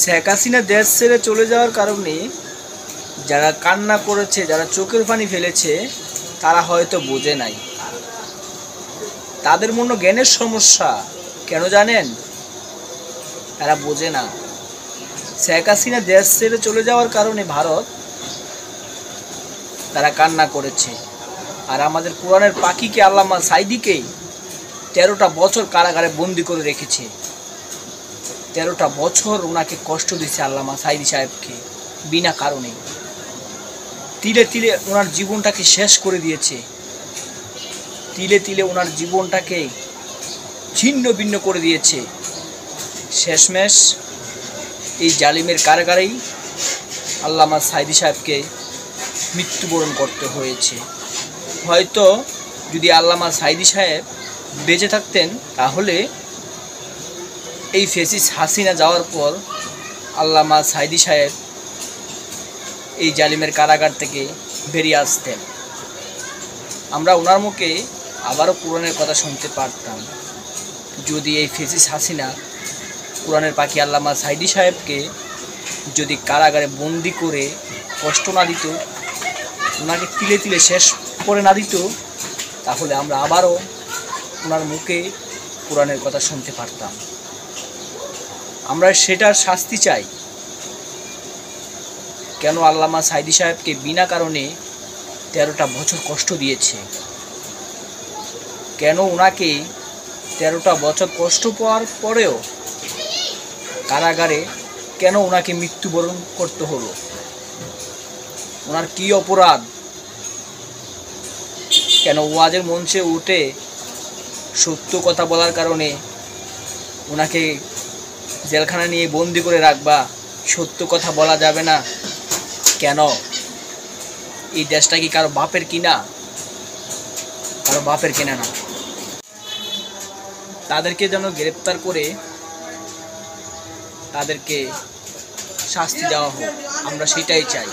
শেখ হাসিনা দেশ ছেড়ে চলে যাওয়ার কারণে যারা কান্না করেছে, যারা চোখের পানি ফেলেছে, তারা হয়তো বোঝে নাই। তাদের মনে জ্ঞানের সমস্যা। কেন জানেন? তারা বোঝে না। শেখ হাসিনা দেশ ছেড়ে চলে যাওয়ার কারণে ভারত তারা কান্না করেছে। আর আমাদের কোরআনের পাখিকে, আল্লামা সাঈদীকে 13টা বছর কারাগারে বন্দি করে রেখেছে। 13টা বছর ওনাকে কষ্ট দিয়েছে আল্লামা সাঈদী সাহেবকে বিনা কারণে। তিলে তিলে ওনার জীবনটাকে শেষ করে দিয়েছে। তিলে তিলে ওনার জীবনটাকে ছিন্ন ভিন্ন করে দিয়েছে। শেষমেশ এই জালিমের কারাগারেই আল্লামা সাঈদী সাহেবকে মৃত্যুবরণ করতে হয়েছে। হয়তো যদি আল্লামা সাঈদী সাহেব বেঁচে থাকতেন, তাহলে এই ফ্যাসিস্ট হাসিনা যাওয়ার পর আল্লামা সাঈদী সাহেব এই জালিমের কারাগার থেকে বেরিয়ে আসতেন। আমরা ওনার মুখে আবারও কোরআনের কথা শুনতে পারতাম। যদি এই ফ্যাসিস্ট হাসিনা কোরআনের পাখি আল্লামা সাঈদী সাহেবকে যদি কারাগারে বন্দি করে কষ্ট না দিত, ওনাকে তিলে তিলে শেষ করে না দিত, তাহলে আমরা আবারও ওনার মুখে কোরআনের কথা শুনতে পারতাম। আমরা সেটার শাস্তি চাই। কেন আল্লামা সাঈদী সাহেবকে বিনা কারণে 13টা বছর কষ্ট দিয়েছে? কেন ওনাকে 13টা বছর কষ্ট পাওয়ার পরেও কারাগারে কেন ওনাকে মৃত্যুবরণ করতে হলো? ওনার কি অপরাধ? কেন ওয়াজের মঞ্চে উঠে সত্য কথা বলার কারণে ওনাকে জেলখানা নিয়ে বন্দি করে রাখবা? সত্য কথা বলা যাবে না কেন? এই দেশটা কি কারো বাপের কিনা? কারো বাপের কিনা না। তাদেরকে যেন গ্রেপ্তার করে তাদেরকে শাস্তি দেওয়া হোক, আমরা সেটাই চাই।